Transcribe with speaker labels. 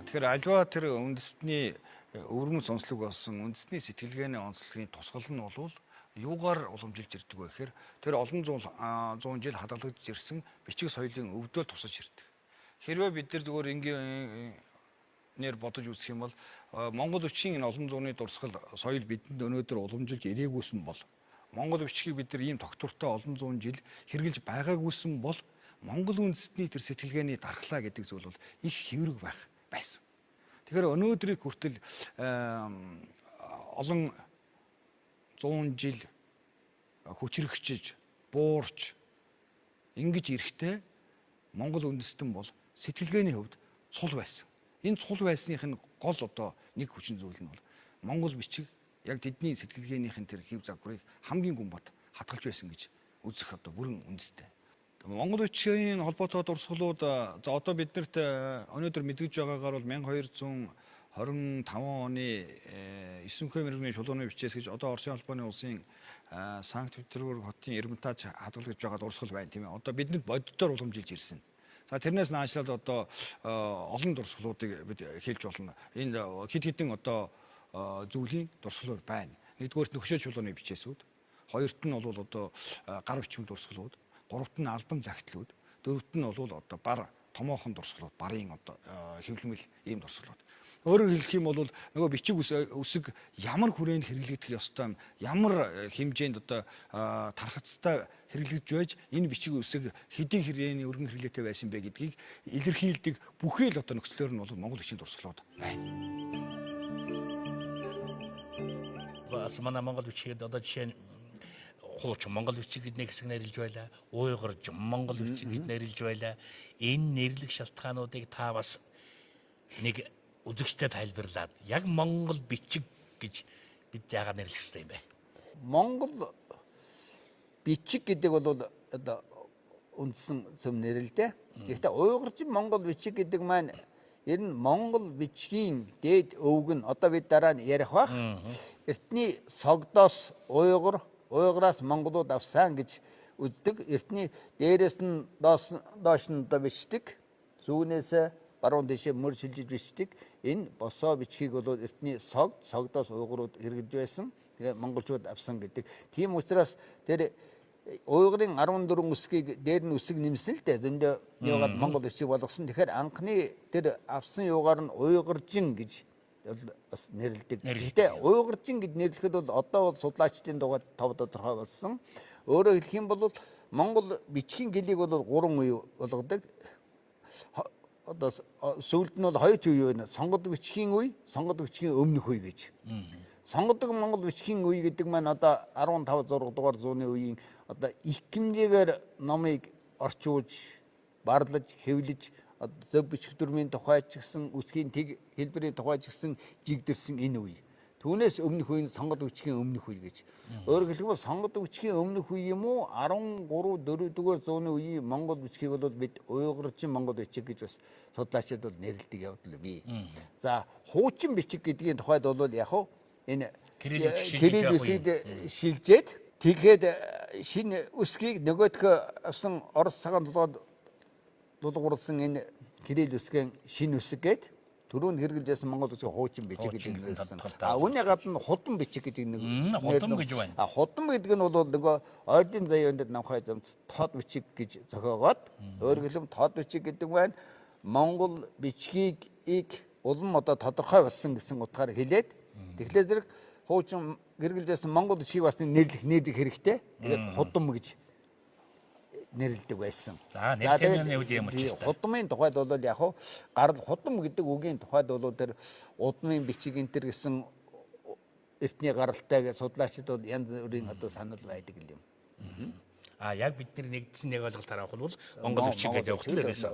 Speaker 1: Тэгэхээр альва тэр үндэсний өвөрмөц онцлог болсон үндэсний сэтгэлгээний онцлогийн тусгал нь бол юугаар уламжилж ирдэг вэ гэхээр тэр олон зуун жил хадгалагдж ирсэн бичиг соёлын өвдөөл тусаж ирдэг. Хэрвээ бид нар зөвхөн энгийн нэр бодож үзэх юм бол Монгол бичгийн энэ олон зууны дурсгал соёл бидэнд өнөөдөр уламжилж ирээгүйсэн бол Монгол бичгийг бид нар ийм тогтвортой олон зуун жил хэрэгжилж байгаагүйсэн бол Монгол үндэстний тэр сэтгэлгээний дархлаа гэдэг зүйл бол их хэврэг байсан. Тэгэхээр өнөөдрийг хүртэл олон 100 жил хүчрэгчиж, буурч ингэж ирэхдээ Монгол үндэстэн бол сэтгэлгээний хувьд цул байсан. Энэ цул байсных нь гол нэг хүчин зүйл нь бол Монгол бичиг яг тэдний сэтгэлгээнийхэн тэр хэв загварыг хамгийн гүн бат хадгалж байсан гэж үзэх бүрэн үндэстэй. Монгол бичгийн холбоотой дурсгалууд за одоо биднэрт өнөөдөр мэдгэж байгаагаар бол 1225 оны 9 мэргэний чулууны бичээс гэж одоо Оросын холбооны улсын Санкт Петербург хотын Эрмитаж хадгалж байгаа дурсгал байна тийм ээ. Одоо бидэнд боддоор уламжилж ирсэн. За тэрнээс наашлаад одоо олон дурсгалуудыг бид хэлж болно. Энэ хэд хэдэн одоо зүйлийн дурсгалууд байна. Нэгдүгээрт нөхшөө чулууны бичээсүүд, хоёрт нь бол одоо гар бичмэл дурсгалууд, гуравт нь албан загтлууд, дөрөвт нь бол одоо бар томоохон дурсгалууд, барын одоо хэвлэмэл ийм дурсгалууд. Өөрөөр хэлэх юм бол нөгөө бичиг үсэг ямар хүрээнд хэрэглэгдэх ёстой юм, ямар хэмжээнд одоо тархацтай хэрэглэгдэж байж энэ бичиг үсэг хэдийн хүрээний өргөн хэрэглээтэй байсан бэ гэдгийг илэрхийлдэг бүхий л одоо нөхцлөөр нь бол Монгол бичгийн дурсгалууд байна.
Speaker 2: Бас манай Монгол бичгийг одоо жишээ нь хуучин Монгол бичиг гэднийг хэсэг нэрлэж байлаа. Уйгур Монгол бичиг гэд нэрлэж байлаа. Энэ нэрлэх шалтгаануудыг та бас нэг үзэгчтэй тайлбарлаад яг Монгол бичиг гэж бид яагаад нэрлэх ёстой юм бэ?
Speaker 3: Монгол бичиг гэдэг бол одоо үндсэн зөв нэрлэлтэй. Гэхдээ уйгурчин Монгол бичиг гэдэг маань ер нь Монгол бичгийн дээд өвөг нь одоо бид дараа нь ярих бах. Эртний согдоос уйгураас монголууд авсан гэж үздэг. Эртний дээрээс нь доош нь одоо бичдэг. Зүүнээс баруун дэшээ мөр шилжиж бичдэг. Энэ босоо бичгийг бол эртний согдоос уйгурууд хэрэгжилж байсан. Тэгээ монголчууд авсан гэдэг. Тийм учраас тэр уйгурын 14 үсгийг дээр нь үсэг нэмсэн л дээ. Зөндөө яваад монгол бичиг болгосон. Тэгэхээр анхны тэр авсан юугаар нь уйгуржин гэж бас нэрлэдэг. Гэхдээ уйгуржин гэж нэрлэхэд бол одоо бол судлаачдын дугаар тав тодорхой болсон. Өөрөөр хэлэх юм бол Монгол бичгийн гэлийг бол 3 үе болгодог. Одоо сүүлд нь бол 2 үе байна. Сонгодог бичгийн үе, сонгодог бичгийн өмнөх үе гэж. Сонгодог Монгол бичгийн үе гэдэг маань одоо 15 6 дугаар зууны үеийн одоо их хэмжээгээр номыг орчуулж, барлаж, хэвлэж зөв бичих дүрмийн тухай ч гэсэн үсгийн тэг хэлбэрийн тухай ч гэсэн жигдэрсэн энэ үе. Түүнээс өмнөх үе нь сонгодог бичгийн өмнөх үе гэж. Өөрөөр хэлбэл сонгодог бичгийн өмнөх үе юм уу 13 4 дугаар зууны үеийн монгол бичгийг бол бид уйгурчин монгол бичиг гэж бас судлаачид бол нэрлэдэг явдал бий. За хуучин бичиг гэдгийн тухайд бол яг энэ кирилл үсгийг шилжээд тэгэхэд шинэ үсгийг нөгөөдхөө авсан Орос цагаан дулгуурласан энэ кирилл үсгийн шинэ үсэг гээд түрүүнд хэрэгжилжсэн монгол үсгийн хуучин бичиг гэдэг нэрсэн. Үүний гадна худам бичиг гэдэг нэг
Speaker 2: худам гэж байна.
Speaker 3: Худам гэдэг нь бол нөгөө ойдын заяанд намхай замд тод бичиг гэж зохиогоод өөрөөр хэлбэл тод бичиг гэдэг байна. Монгол бичгийг улам одоо тодорхой болсон гэсэн утгаар хэлээд тэгэхээр зэрэг хуучин хэрэгжилжсэн монгол бичгийг бас нэрлэх хэрэгтэй. Тэгээд худам гэж нэрлдэг байсан.
Speaker 2: За нэртэйний үед юм ч
Speaker 3: худмын тухайд бол яг гарал худам гэдэг үгийн тухайд бол тэр удмын бичиг энэ төр гэсэн эртний гаралтай судлаачид бол янз бүрийн одоо санал байдаг юм.
Speaker 2: Яг бидний нэгдсэн нэг ойлголтоор авах бол Монгол бичиг гэдэг явах л байсан.